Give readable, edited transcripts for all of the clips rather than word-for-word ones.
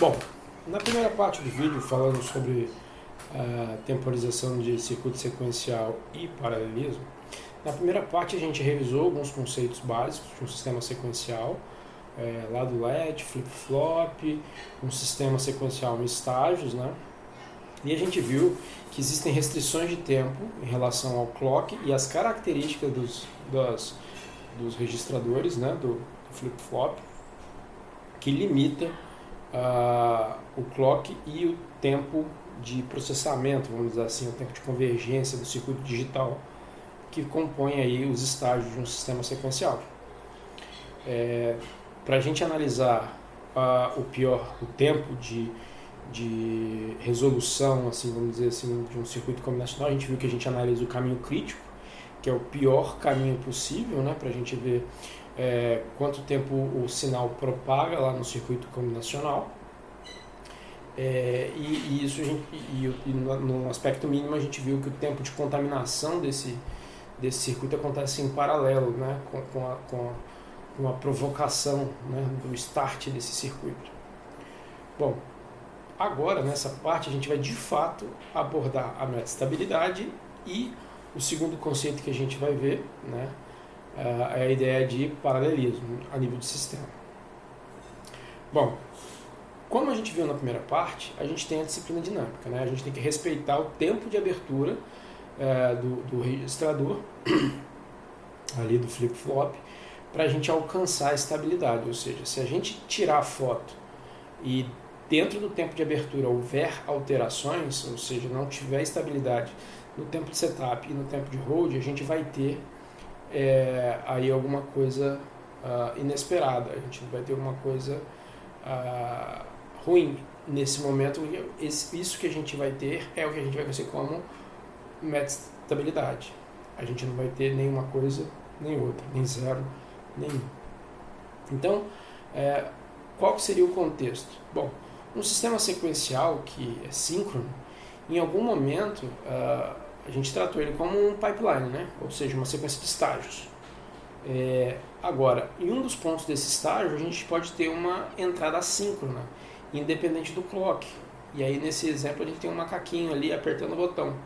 Bom, na primeira parte do vídeo, falando sobre a temporização de circuito sequencial e paralelismo, na primeira parte a gente revisou alguns conceitos básicos de um sistema sequencial, lado LED, flip-flop, um sistema sequencial em estágios, né? E a gente viu que existem restrições de tempo em relação ao clock e as características dos registradores, né, do flip-flop, que limita o clock e o tempo de processamento, vamos dizer assim, o tempo de convergência do circuito digital que compõe aí os estágios de um sistema sequencial. Para a gente analisar o tempo de resolução, assim, vamos dizer assim, de um circuito combinacional, a gente viu que a gente analisa o caminho crítico, que é o pior caminho possível, né, para a gente ver quanto tempo o sinal propaga lá no circuito combinacional. No aspecto mínimo a gente viu que o tempo de contaminação desse circuito acontece em paralelo, né, com a provocação, né, do start desse circuito. Bom, agora nessa parte a gente vai de fato abordar a metaestabilidade e o segundo conceito que a gente vai ver, né, é a ideia de paralelismo a nível de sistema. Bom, como a gente viu na primeira parte, a gente tem a disciplina dinâmica, né? A gente tem que respeitar o tempo de abertura do registrador, ali do flip-flop, para a gente alcançar a estabilidade. Ou seja, se a gente tirar a foto e dentro do tempo de abertura houver alterações, ou seja, não tiver estabilidade no tempo de setup e no tempo de hold, a gente vai ter aí alguma coisa inesperada, a gente vai ter alguma coisa ruim nesse momento. Isso que a gente vai ter é o que a gente vai conhecer como metaestabilidade. A gente não vai ter nenhuma coisa nem outra, nem zero, nenhum. Então, qual que seria o contexto? Bom, um sistema sequencial que é síncrono, em algum momento a gente tratou ele como um pipeline, né? Ou seja, uma sequência de estágios. Agora, em um dos pontos desse estágio, a gente pode ter uma entrada assíncrona, independente do clock. E aí, nesse exemplo, a gente tem um macaquinho ali apertando o botão.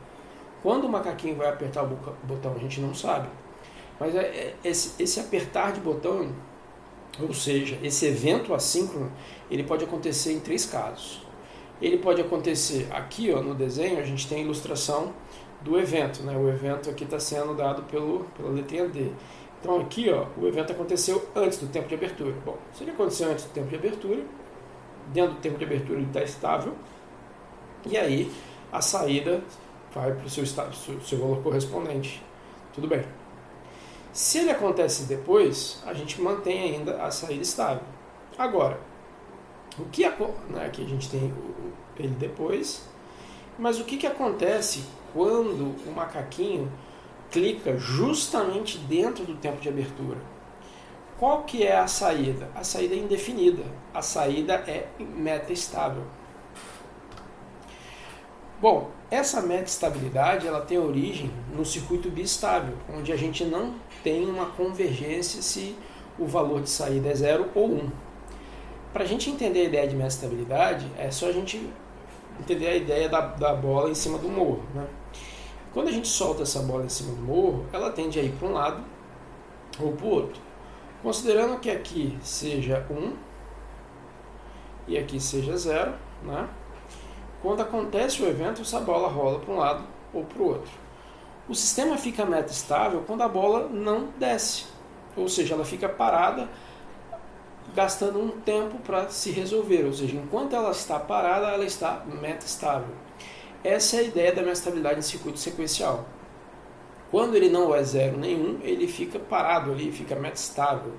Quando o macaquinho vai apertar o botão, a gente não sabe. Mas esse apertar de botão, ou seja, esse evento assíncrono, ele pode acontecer em 3 casos. Ele pode acontecer aqui, ó, no desenho, a gente tem a ilustração do evento, né? O evento aqui está sendo dado pela letrinha D. Então aqui, ó, o evento aconteceu antes do tempo de abertura. Bom, se ele aconteceu antes do tempo de abertura, dentro do tempo de abertura ele está estável, e aí a saída vai para o seu valor correspondente. Tudo bem. Se ele acontece depois, a gente mantém ainda a saída estável. Agora, aqui a gente tem ele depois, mas o que acontece quando o macaquinho clica justamente dentro do tempo de abertura? Qual que é a saída? A saída é indefinida. A saída é metaestável. Bom, essa metaestabilidade ela tem origem no circuito bistável, onde a gente não tem uma convergência se o valor de saída é 0 ou 1. Para a gente entender a ideia de metaestabilidade, é só a gente entender a ideia da bola em cima do morro, né? Quando a gente solta essa bola em cima do morro, ela tende a ir para um lado ou para o outro. Considerando que aqui seja 1 e aqui seja 0, né? Quando acontece o evento, essa bola rola para um lado ou para o outro. O sistema fica metaestável quando a bola não desce, ou seja, ela fica parada, gastando um tempo para se resolver, ou seja, enquanto ela está parada, ela está metaestável. Essa é a ideia da metaestabilidade em circuito sequencial. Quando ele não é 0 nenhum, ele fica parado ali, fica metaestável.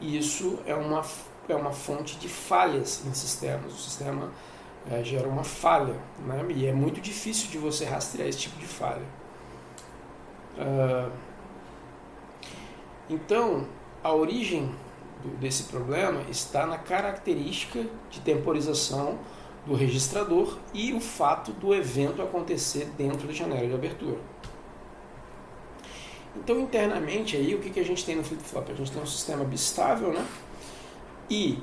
E isso é uma fonte de falhas em sistemas. O sistema gera uma falha, né? E é muito difícil de você rastrear esse tipo de falha. Então, a origem desse problema está na característica de temporização do registrador e o fato do evento acontecer dentro da janela de abertura. Então, internamente, aí, o que a gente tem no flip-flop? A gente tem um sistema bistável, né? E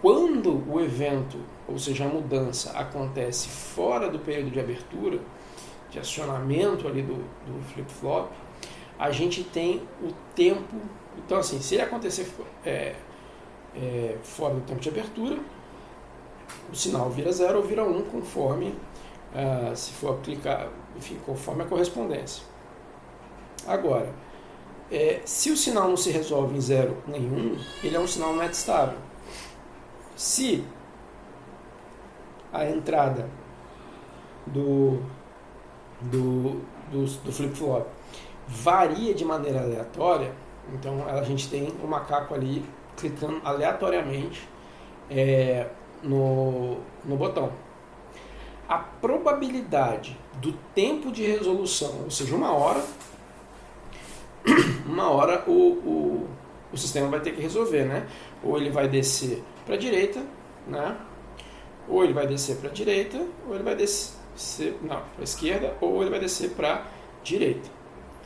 quando o evento, ou seja, a mudança, acontece fora do período de abertura, de acionamento ali do flip-flop, a gente tem o tempo. Então, assim, se ele acontecer fora do tempo de abertura, o sinal vira 0 ou vira 1, conforme, se for aplicar, enfim, conforme a correspondência. Agora, se o sinal não se resolve em 0 nem 1, ele é um sinal metastável. Se a entrada do flip-flop varia de maneira aleatória, então a gente tem o macaco ali clicando aleatoriamente no botão. A probabilidade do tempo de resolução, ou seja, uma hora o sistema vai ter que resolver, né? Ou ele vai descer para a direita, né? Ou ele vai descer para a direita, ou ele vai descer para a esquerda, ou ele vai descer para a direita,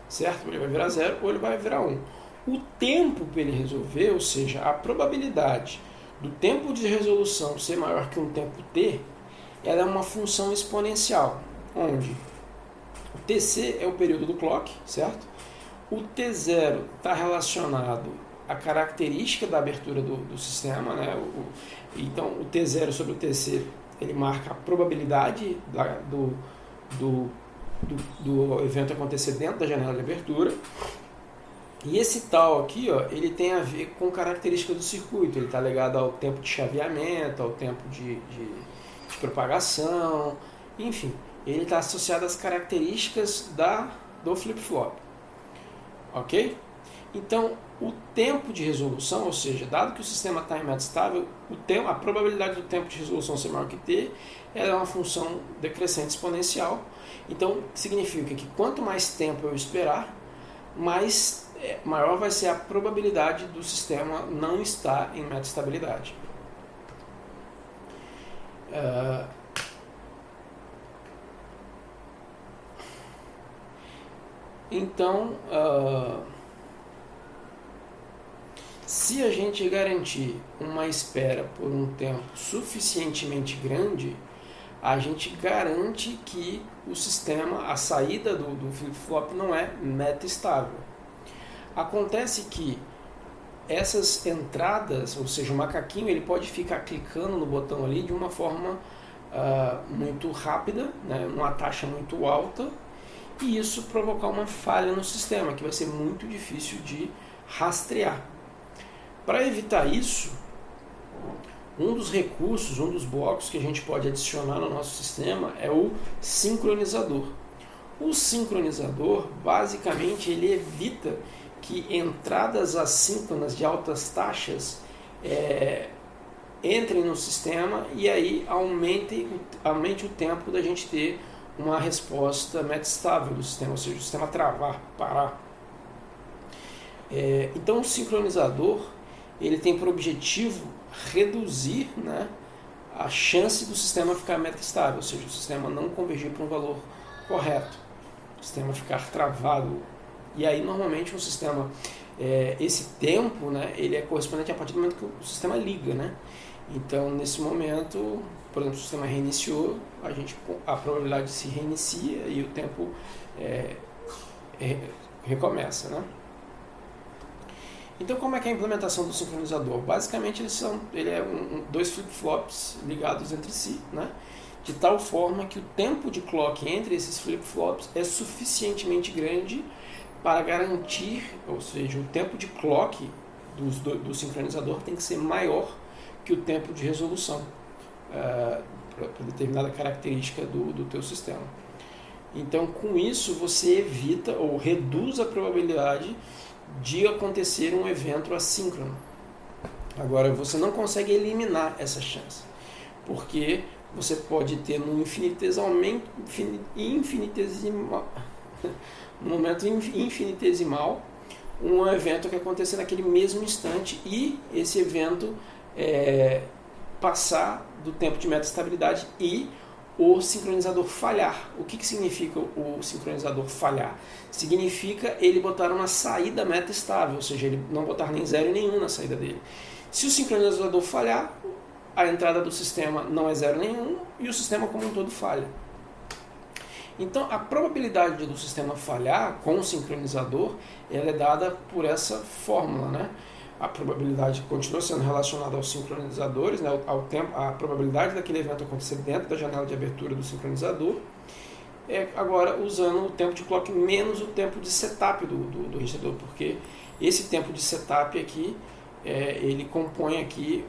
certo? Ou ele vai virar 0, ou ele vai virar 1. O tempo para ele resolver, ou seja, a probabilidade do tempo de resolução ser maior que um tempo t, ela é uma função exponencial, onde o tc é o período do clock, certo? O t0 está relacionado à característica da abertura do sistema, né? Então, o t0 sobre o tc, ele marca a probabilidade do evento acontecer dentro da janela de abertura. E esse tal aqui, ó, ele tem a ver com característica do circuito. Ele está ligado ao tempo de chaveamento, ao tempo de propagação, enfim. Ele está associado às características do flip-flop. Ok? Então, o tempo de resolução, ou seja, dado que o sistema está em metastável, a probabilidade do tempo de resolução ser maior que t, ela é uma função decrescente exponencial. Então, significa que quanto mais tempo eu esperar, maior vai ser a probabilidade do sistema não estar em metastabilidade. Então, se a gente garantir uma espera por um tempo suficientemente grande, a gente garante que o sistema, a saída do flip-flop não é meta-estável. Acontece que essas entradas, ou seja, o macaquinho, ele pode ficar clicando no botão ali de uma forma muito rápida, né, uma taxa muito alta, e isso provocar uma falha no sistema, que vai ser muito difícil de rastrear. Para evitar isso, um dos recursos, um dos blocos que a gente pode adicionar no nosso sistema é o sincronizador. O sincronizador, basicamente, ele evita que entradas assíncronas de altas taxas entrem no sistema e aí aumente o tempo da gente ter uma resposta metastável do sistema, ou seja, o sistema travar, parar. Então, o sincronizador ele tem por objetivo reduzir, né, a chance do sistema ficar metastável, ou seja, o sistema não convergir para um valor correto, o sistema ficar travado. E aí, normalmente, um sistema, esse tempo, né, ele é correspondente a partir do momento que o sistema liga, né? Então, nesse momento, por exemplo, o sistema reiniciou, a probabilidade se reinicia e o tempo recomeça, né? Então, como é que é a implementação do sincronizador? Basicamente, ele é dois flip-flops ligados entre si, né? De tal forma que o tempo de clock entre esses flip-flops é suficientemente grande para garantir, ou seja, o tempo de clock do sincronizador tem que ser maior que o tempo de resolução para determinada característica do teu sistema. Então, com isso, você evita ou reduz a probabilidade de acontecer um evento assíncrono. Agora, você não consegue eliminar essa chance, porque você pode ter no momento infinitesimal um evento que acontecer naquele mesmo instante e esse evento passar do tempo de metastabilidade e o sincronizador falhar. O que significa o sincronizador falhar? Significa ele botar uma saída meta estável, ou seja, ele não botar nem 0 nem 1 na saída dele. Se o sincronizador falhar, a entrada do sistema não é 0 nem 1 e o sistema como um todo falha. Então, a probabilidade do sistema falhar com o sincronizador ela é dada por essa fórmula, né? A probabilidade continua sendo relacionada aos sincronizadores, né? Ao tempo, a probabilidade daquele evento acontecer dentro da janela de abertura do sincronizador, agora usando o tempo de clock menos o tempo de setup do registrador, porque esse tempo de setup aqui, ele compõe aqui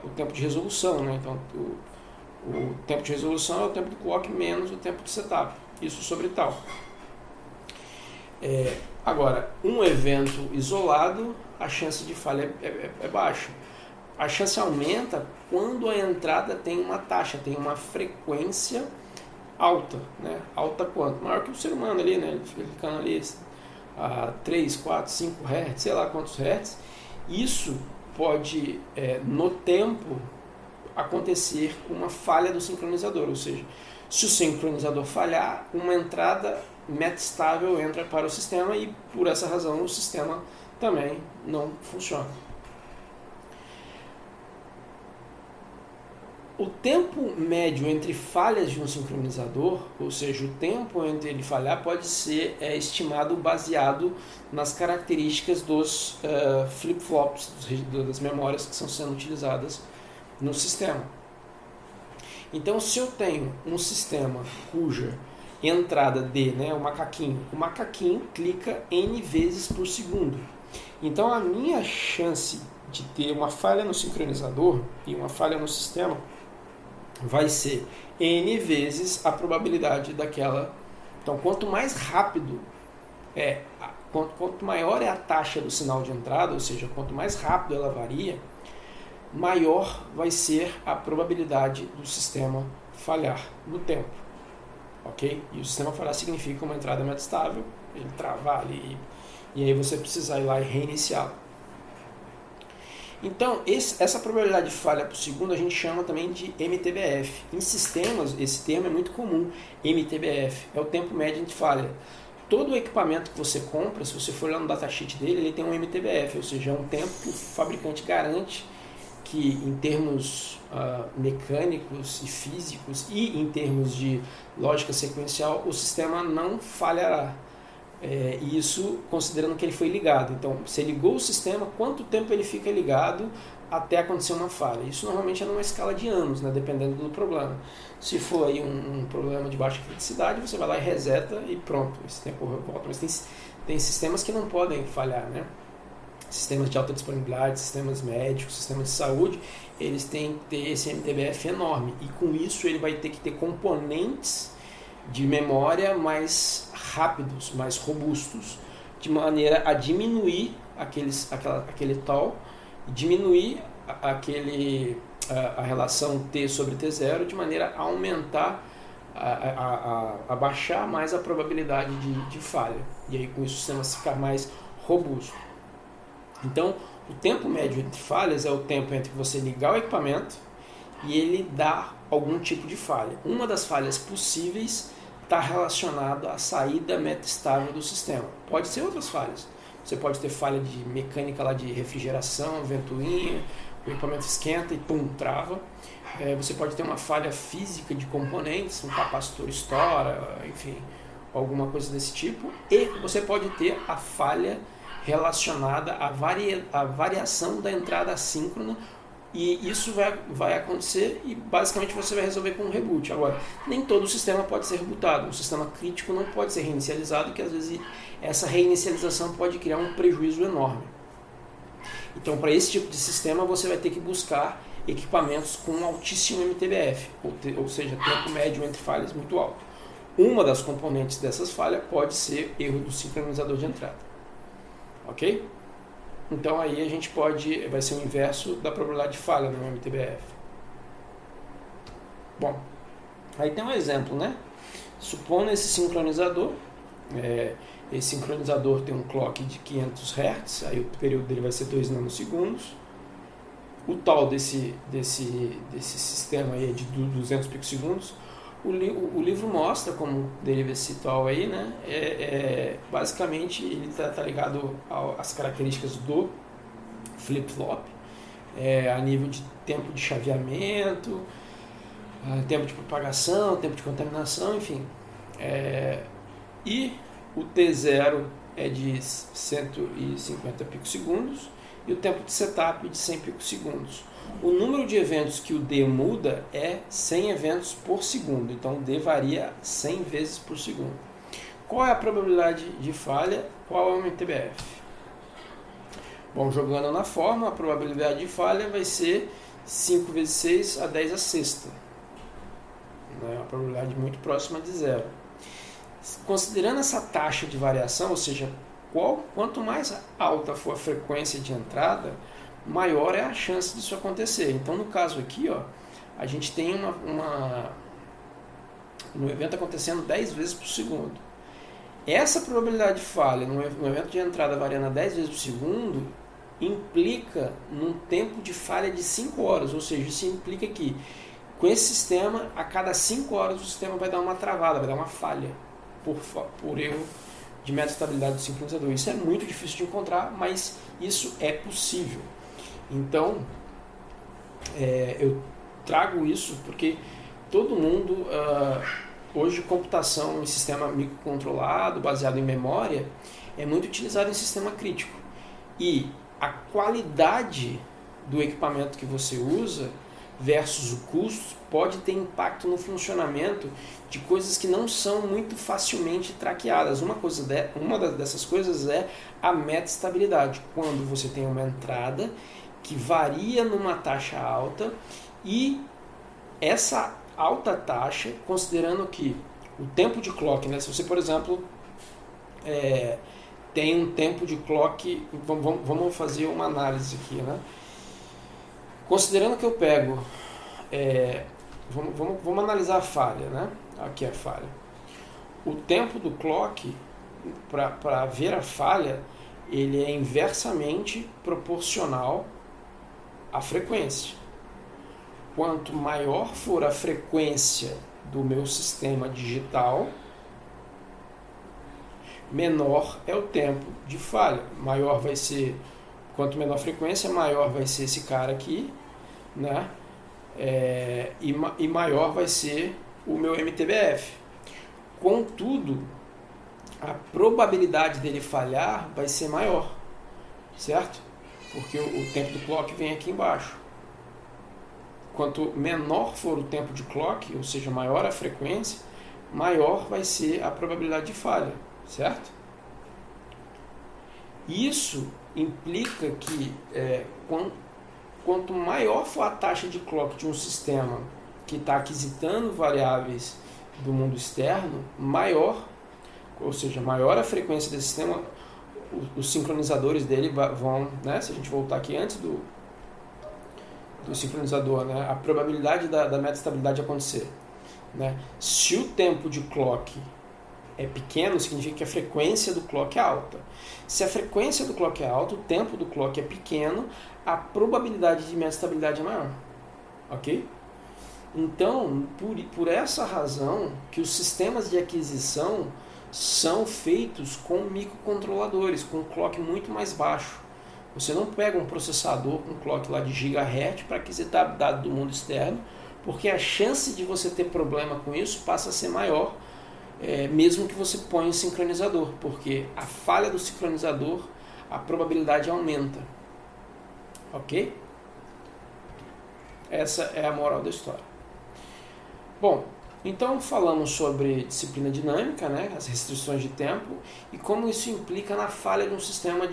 o tempo de resolução, né? Então, o tempo de resolução é o tempo do clock menos o tempo de setup, isso sobre tal. Agora, um evento isolado, a chance de falha é baixa. A chance aumenta quando a entrada tem uma taxa, tem uma frequência alta, né? Alta quanto? Maior que o ser humano ali, né? Ele ficando ali a 3, 4, 5 Hz, sei lá quantos Hz. Isso pode, no tempo, acontecer uma falha do sincronizador, ou seja, se o sincronizador falhar, uma entrada metastável entra para o sistema e, por essa razão, o sistema também não funciona. O tempo médio entre falhas de um sincronizador, ou seja, o tempo entre ele falhar, pode ser estimado baseado nas características dos flip-flops, das memórias que estão sendo utilizadas no sistema. Então, se eu tenho um sistema cuja entrada D, né, o macaquinho clica N vezes por segundo. Então, a minha chance de ter uma falha no sincronizador e uma falha no sistema vai ser N vezes a probabilidade daquela. Então, quanto mais rápido quanto maior é a taxa do sinal de entrada, ou seja, quanto mais rápido ela varia, maior vai ser a probabilidade do sistema falhar no tempo. Ok? E o sistema falhar significa uma entrada metastável, ele travar ali, e aí você precisar ir lá e reiniciá-lo. Então, essa probabilidade de falha por segundo a gente chama também de MTBF. Em sistemas, esse termo é muito comum, MTBF, é o tempo médio de falha. Todo o equipamento que você compra, se você for lá no datasheet dele, ele tem um MTBF, ou seja, é um tempo que o fabricante garante que em termos mecânicos e físicos e em termos de lógica sequencial, o sistema não falhará. Isso considerando que ele foi ligado. Então, você ligou o sistema, quanto tempo ele fica ligado até acontecer uma falha? Isso normalmente é numa escala de anos, né, dependendo do problema. Se for aí um problema de baixa criticidade, você vai lá e reseta e pronto, esse tempo volta. Mas tem sistemas que não podem falhar, né? Sistemas de alta disponibilidade, sistemas médicos, sistemas de saúde, eles têm que ter esse MTBF enorme. E com isso ele vai ter que ter componentes de memória mais rápidos, mais robustos, de maneira a diminuir aquele tal, diminuir a relação T sobre T0, de maneira a aumentar, a baixar mais a probabilidade de falha. E aí com isso o sistema ficar mais robusto. Então, o tempo médio entre falhas é o tempo entre você ligar o equipamento e ele dar algum tipo de falha. Uma das falhas possíveis está relacionada à saída metastável do sistema. Pode ser outras falhas. Você pode ter falha de mecânica lá de refrigeração, ventoinha, o equipamento esquenta e pum, trava. Você pode ter uma falha física de componentes, um capacitor estoura, enfim, alguma coisa desse tipo. E você pode ter a falha relacionada à variação da entrada assíncrona, e isso vai acontecer e basicamente você vai resolver com um reboot. Agora, nem todo o sistema pode ser rebootado, um sistema crítico não pode ser reinicializado, que às vezes essa reinicialização pode criar um prejuízo enorme. Então, para esse tipo de sistema, você vai ter que buscar equipamentos com altíssimo MTBF, ou seja, tempo médio entre falhas muito alto. Uma das componentes dessas falhas pode ser erro do sincronizador de entrada. Ok? Então aí a gente vai ser o inverso da probabilidade de falha no MTBF. Bom, aí tem um exemplo, né? Supondo esse sincronizador, esse sincronizador tem um clock de 500 Hz, aí o período dele vai ser 2 nanosegundos. O tal desse sistema aí é de 200 picosegundos. O livro mostra como o derivacitual aí, né? Basicamente ele está ligado às características do flip-flop. a nível de tempo de chaveamento, tempo de propagação, tempo de contaminação, enfim. E o T0 é de 150 picosegundos e o tempo de setup de 100 picosegundos. O número de eventos que o D muda é 100 eventos por segundo, então o D varia 100 vezes por segundo. Qual é a probabilidade de falha? Qual é o MTBF? Bom, jogando na forma, a probabilidade de falha vai ser 5 vezes 6 a 10 a sexta. Uma probabilidade muito próxima de zero. Considerando essa taxa de variação, ou seja, quanto mais alta for a frequência de entrada, maior é a chance disso acontecer. Então, no caso aqui, a gente tem um evento acontecendo 10 vezes por segundo. Essa probabilidade de falha no evento de entrada variando 10 vezes por segundo implica num tempo de falha de 5 horas, ou seja, isso implica que com esse sistema, a cada 5 horas o sistema vai dar uma travada, vai dar uma falha por erro de meta-estabilidade do sincronizador. Isso é muito difícil de encontrar, mas isso é possível. Então, eu trago isso porque todo mundo, hoje, computação em sistema microcontrolado, baseado em memória, é muito utilizado em sistema crítico. E a qualidade do equipamento que você usa versus o custo pode ter impacto no funcionamento de coisas que não são muito facilmente traqueadas. Uma dessas coisas é a meta-estabilidade, quando você tem uma entrada que varia numa taxa alta e essa alta taxa, considerando que o tempo de clock, né, se você, por exemplo, tem um tempo de clock, vamos fazer uma análise aqui, né? Considerando que eu pego, vamos analisar a falha, né? Aqui a falha. O tempo do clock, para ver a falha, ele é inversamente proporcional à frequência. Quanto maior for a frequência do meu sistema digital, menor é o tempo de falha. Maior vai ser, quanto menor a frequência, maior vai ser esse cara aqui, né? E maior vai ser o meu MTBF. Contudo, a probabilidade dele falhar vai ser maior, certo? Porque o tempo do clock vem aqui embaixo. Quanto menor for o tempo de clock, ou seja, maior a frequência, maior vai ser a probabilidade de falha, certo? Isso implica que quanto maior for a taxa de clock de um sistema que está aquisitando variáveis do mundo externo, maior, ou seja, maior a frequência desse sistema, os sincronizadores dele vão, né, se a gente voltar aqui antes do sincronizador, né, a probabilidade da meta-estabilidade acontecer, né, se o tempo de clock é pequeno, significa que a frequência do clock é alta. Se a frequência do clock é alta, o tempo do clock é pequeno, a probabilidade de meta-estabilidade é maior. Ok? Então, por essa razão, que os sistemas de aquisição são feitos com microcontroladores, com clock muito mais baixo. Você não pega um processador com clock lá de gigahertz para aquisitar dado do mundo externo, porque a chance de você ter problema com isso passa a ser maior, mesmo que você ponha um sincronizador, porque a falha do sincronizador, a probabilidade aumenta. Ok? Essa é a moral da história. Bom, então falamos sobre disciplina dinâmica, né, as restrições de tempo e como isso implica na falha de um sistema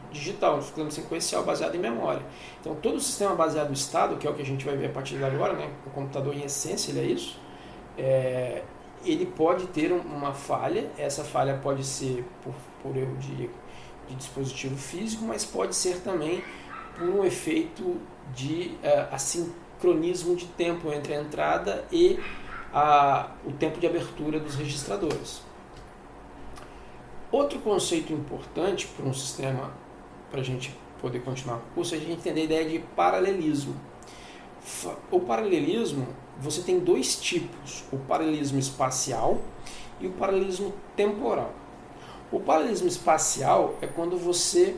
digital, um sistema sequencial baseado em memória. Então todo sistema baseado em estado, que é o que a gente vai ver a partir de agora, né, o computador em essência ele é isso, ele pode ter uma falha. Essa falha pode ser por erro de dispositivo físico, mas pode ser também por um efeito de assincronismo de tempo entre a entrada e o tempo de abertura dos registradores. Outro conceito importante para um sistema, para a gente poder continuar com o curso, é a gente entender a ideia de paralelismo. O paralelismo, você tem dois tipos, o paralelismo espacial e o paralelismo temporal. O paralelismo espacial é quando você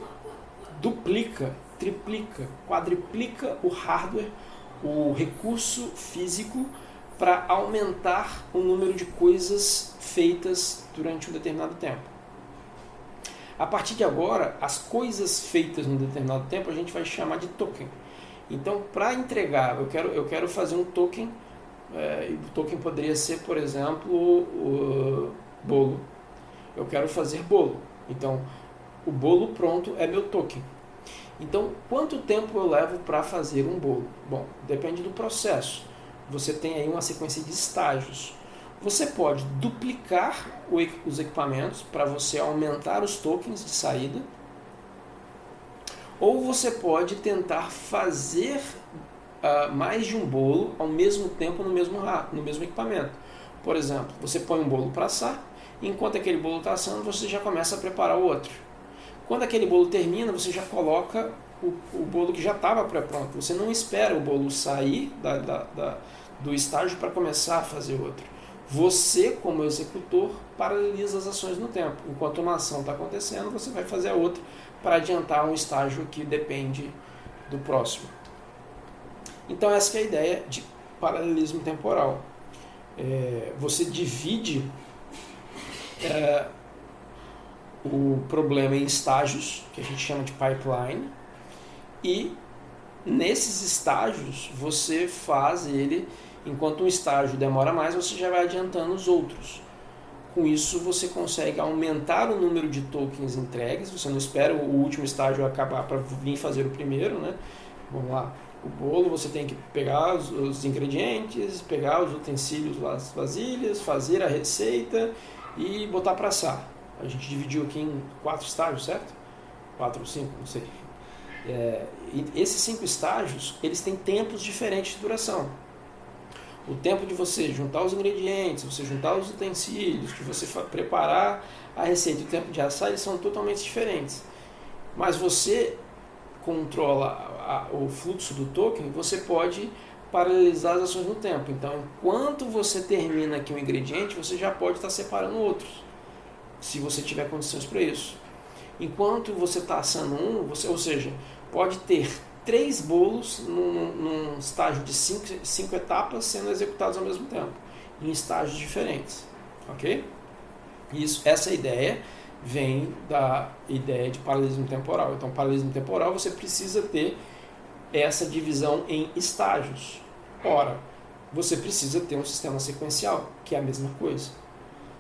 duplica triplica, quadriplica o hardware, o recurso físico, para aumentar o número de coisas feitas durante um determinado tempo. A partir de agora, as coisas feitas num determinado tempo a gente vai chamar de token. Então, para entregar, eu quero fazer um token, o token poderia ser, por exemplo, o bolo. Eu quero fazer bolo. Então, o bolo pronto é meu token. Então, quanto tempo eu levo para fazer um bolo? Bom, depende do processo. Você tem aí uma sequência de estágios. Você pode duplicar os equipamentos para você aumentar os tokens de saída, ou você pode tentar fazer mais de um bolo ao mesmo tempo no mesmo equipamento. Por exemplo, você põe um bolo para assar, e enquanto aquele bolo está assando, você já começa a preparar o outro. Quando aquele bolo termina, você já coloca o bolo que já estava pré-pronto. Você não espera o bolo sair do estágio para começar a fazer outro. Você, como executor, paralisa as ações no tempo. Enquanto uma ação está acontecendo, você vai fazer a outra para adiantar um estágio que depende do próximo. Então essa que é a ideia de paralelismo temporal. Você divide o problema em estágios, que a gente chama de pipeline, e nesses estágios você faz ele, enquanto um estágio demora mais, você já vai adiantando os outros. Com isso você consegue aumentar o número de tokens entregues, você não espera o último estágio acabar para vir fazer o primeiro, né? Vamos lá, o bolo você tem que pegar os ingredientes, pegar os utensílios, as vasilhas, fazer a receita e botar para assar. A gente dividiu aqui em 4 estágios, certo? 4 ou 5, não sei. E esses 5 estágios, eles têm tempos diferentes de duração. O tempo de você juntar os ingredientes, você juntar os utensílios, de você preparar a receita e o tempo de assar, eles são totalmente diferentes. Mas você controla o fluxo do token, você pode paralelizar as ações no tempo. Então, enquanto você termina aqui um ingrediente, você já pode estar separando outros, se você tiver condições para isso. Enquanto você está assando ou seja, pode ter 3 bolos num estágio de 5 etapas sendo executados ao mesmo tempo, em estágios diferentes. Ok? Essa ideia vem da ideia de paralelismo temporal. Então, paralelismo temporal, você precisa ter essa divisão em estágios. Ora, você precisa ter um sistema sequencial, que é a mesma coisa.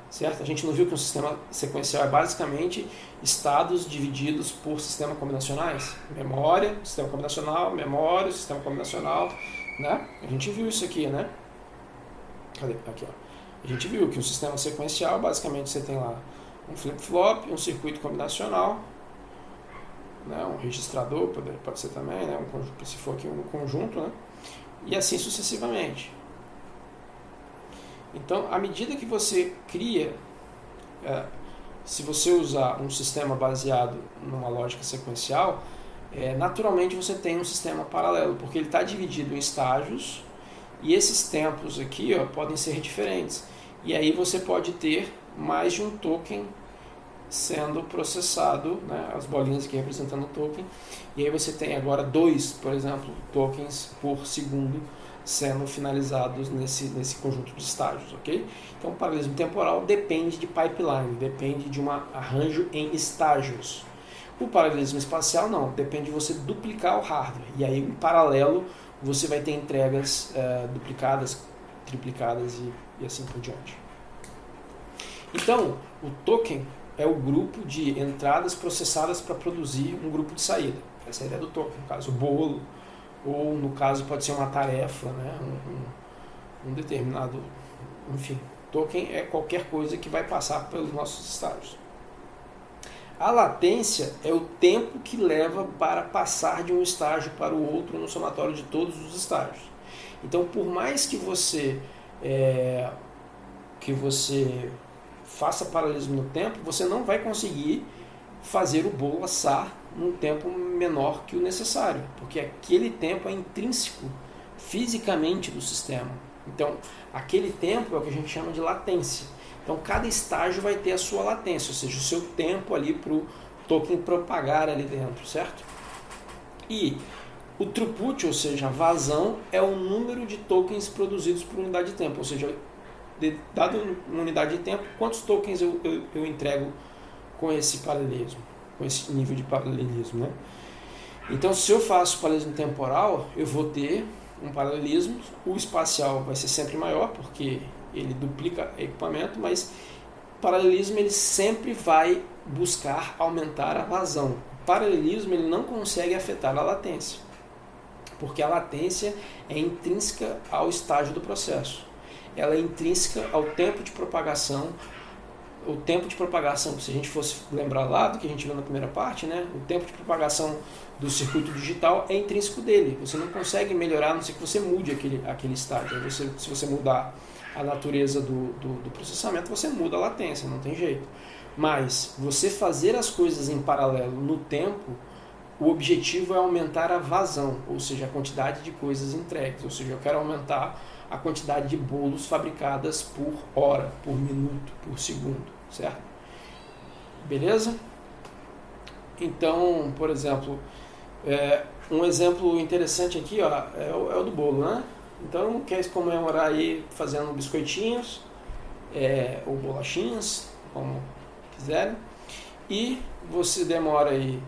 Certo? A gente não viu que um sistema sequencial é basicamente estados divididos por sistemas combinacionais? Memória, sistema combinacional, sistema combinacional, né? A gente viu isso aqui, né? Cadê? Aqui, ó. A gente viu que um sistema sequencial, basicamente você tem lá um flip-flop, um circuito combinacional, né? Um registrador, pode ser também, né? Se for aqui um conjunto, né? E assim sucessivamente. Então, à medida que você cria, se você usar um sistema baseado numa lógica sequencial, naturalmente você tem um sistema paralelo, porque ele está dividido em estágios, e esses tempos aqui podem ser diferentes. E aí você pode ter mais de um token sendo processado, né, as bolinhas aqui representando o token, e aí você tem agora 2, por exemplo, tokens por segundo sendo finalizados nesse conjunto de estágios, ok? Então, o paralelismo temporal depende de pipeline, depende de um arranjo em estágios. O paralelismo espacial não, depende de você duplicar o hardware, e aí em paralelo você vai ter entregas duplicadas, triplicadas e assim por diante. Então, o token é o grupo de entradas processadas para produzir um grupo de saída. Essa é a ideia do token, no caso o bolo, ou no caso pode ser uma tarefa, né? um determinado, enfim, token é qualquer coisa que vai passar pelos nossos estágios. A latência é o tempo que leva para passar de um estágio para o outro no somatório de todos os estágios. Então, por mais que você faça paralelismo no tempo, você não vai conseguir fazer o bolo assar num tempo menor que o necessário, porque aquele tempo é intrínseco fisicamente do sistema. Então, aquele tempo é o que a gente chama de latência. Então, cada estágio vai ter a sua latência, ou seja, o seu tempo ali para o token propagar ali dentro, certo? E o throughput, ou seja, a vazão, é o número de tokens produzidos por unidade de tempo, ou seja, dado uma unidade de tempo, quantos tokens eu entrego com esse paralelismo, com esse nível de paralelismo, né? Então, se eu faço paralelismo temporal, eu vou ter um paralelismo, o espacial vai ser sempre maior, porque ele duplica equipamento, mas o paralelismo ele sempre vai buscar aumentar a vazão. O paralelismo ele não consegue afetar a latência, porque a latência é intrínseca ao estágio do processo. Ela é intrínseca ao tempo de propagação. O tempo de propagação, se a gente fosse lembrar lá do que a gente viu na primeira parte, né? O tempo de propagação do circuito digital é intrínseco dele. Você não consegue melhorar, a não ser que você mude aquele estágio. Se você mudar a natureza do processamento, você muda a latência, não tem jeito. Mas você fazer as coisas em paralelo no tempo, o objetivo é aumentar a vazão, ou seja, a quantidade de coisas entregues. Ou seja, eu quero aumentar a quantidade de bolos fabricadas por hora, por minuto, por segundo, certo? Beleza? Então, por exemplo, um exemplo interessante aqui, ó, é o do bolo, né? Então, quer comemorar aí fazendo biscoitinhos, ou bolachinhas, como quiserem, e você demora aí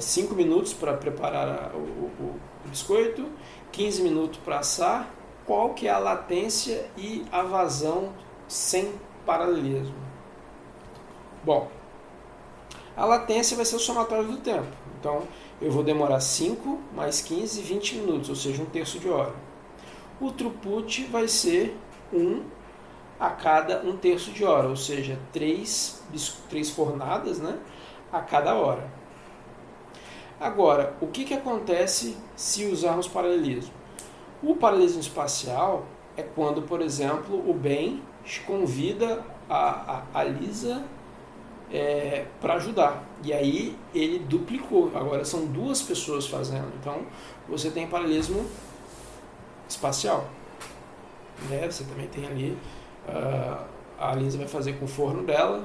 5 minutos para preparar o biscoito, 15 minutos para assar. Qual que é a latência e a vazão sem paralelismo? Bom, a latência vai ser o somatório do tempo. Então, eu vou demorar 5 mais 15, 20 minutos, ou seja, 1/3 de hora. O throughput vai ser 1 a cada 1/3 de hora, ou seja, 3 fornadas, né, a cada hora. Agora, o que acontece se usarmos paralelismo? O paralelismo espacial é quando, por exemplo, o Ben convida a Lisa para ajudar. E aí ele duplicou. Agora são 2 pessoas fazendo. Então você tem paralelismo espacial. Você também tem ali, a Lisa vai fazer com o forno dela,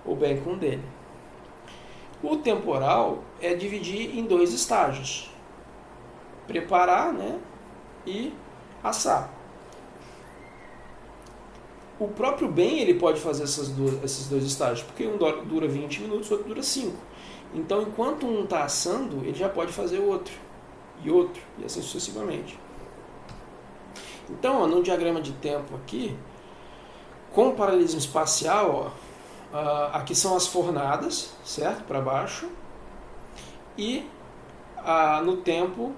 o Ben com o dele. O temporal é dividir em 2 estágios. Preparar, né, e assar. O próprio Ben ele pode fazer esses 2 estágios, porque um dura 20 minutos, o outro dura 5. Então, enquanto um está assando, ele já pode fazer o outro, e assim sucessivamente. Então, ó, no diagrama de tempo aqui, com o paralelismo espacial, ó, aqui são as fornadas, certo? Para baixo. E no tempo,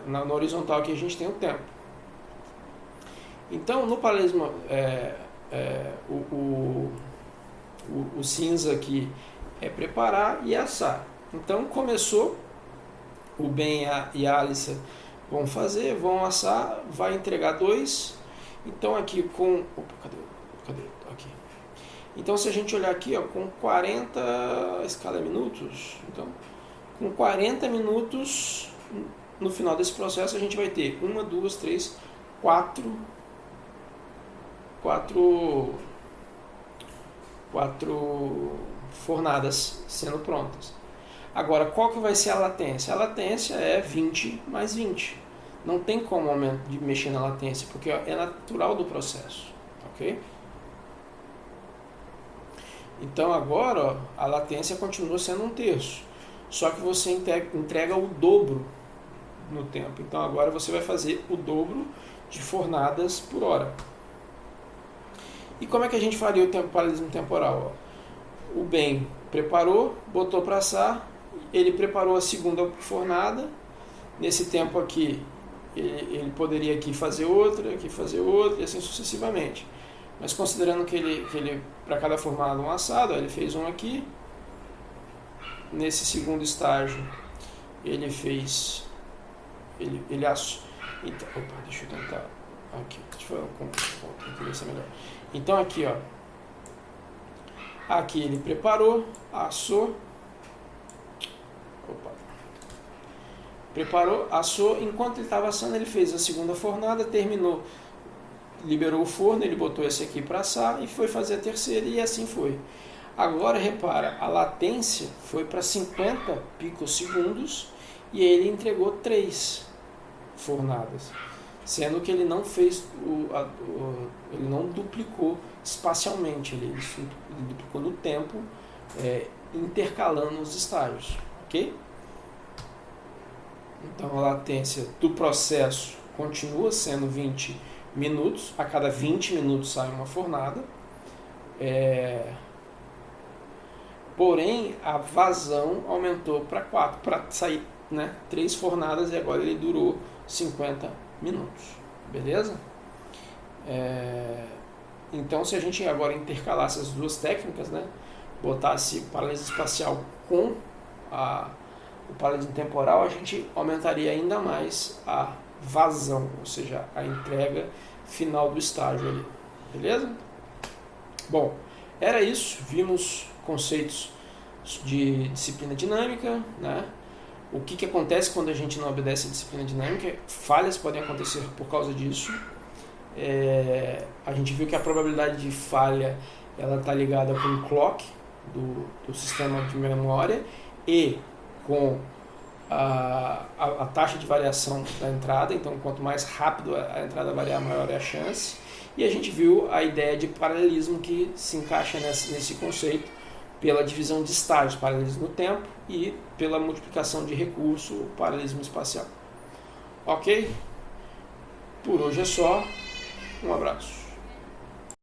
na horizontal aqui a gente tem o tempo. Então, no paralelismo, o cinza aqui é preparar e assar. Então, começou, o Ben e a Alice vão fazer, vão assar, vai entregar 2. Então, aqui com... Opa, cadê? Aqui. Então, se a gente olhar aqui, ó, com 40... A escala é minutos. Então, com 40 minutos... No final desse processo a gente vai ter 1, 2, 3, 4 fornadas sendo prontas. Agora, qual que vai ser a latência? A latência é 20 mais 20. Não tem como de mexer na latência, porque é natural do processo. Ok? Então agora, ó, a latência continua sendo 1/3. Só que você entrega o dobro no tempo. Então agora você vai fazer o dobro de fornadas por hora. E como é que a gente faria o paralelismo temporal? Ó? O Ben preparou, botou para assar, ele preparou a segunda fornada. Nesse tempo aqui, ele poderia aqui fazer outra, e assim sucessivamente. Mas considerando que ele para cada fornada um assado, ó, ele fez um aqui. Nesse segundo estágio, ele fez... Ele assou. Então, opa, deixa eu tentar. Aqui, deixa eu ver se é melhor. Então aqui, ó. Aqui ele preparou, assou. Opa. Preparou, assou. Enquanto ele estava assando, ele fez a segunda fornada, terminou. Liberou o forno, ele botou esse aqui para assar e foi fazer a terceira, e assim foi. Agora, repara, a latência foi para 50 picosegundos e ele entregou 3 fornadas, sendo que ele não fez ele não duplicou espacialmente, ele duplicou no tempo, intercalando os estágios, ok? Então a latência do processo continua sendo 20 minutos, a cada 20 minutos sai uma fornada, porém a vazão aumentou para 4, para sair 3 fornadas, e agora ele durou 50 minutos, beleza? Então, se a gente agora intercalasse as duas técnicas, botasse o paralelismo espacial com o paralelismo temporal, a gente aumentaria ainda mais a vazão, ou seja, a entrega final do estágio ali, beleza? Bom, era isso, vimos conceitos de disciplina dinâmica, O que acontece quando a gente não obedece a disciplina dinâmica? Falhas podem acontecer por causa disso. A gente viu que a probabilidade de falha ela está ligada com o clock do sistema de memória e com a taxa de variação da entrada. Então, quanto mais rápido a entrada variar, maior é a chance. E a gente viu a ideia de paralelismo que se encaixa nesse conceito pela divisão de estágios, paralelismo no tempo, e pela multiplicação de recurso, o paralelismo espacial. Ok? Por hoje é só. Um abraço.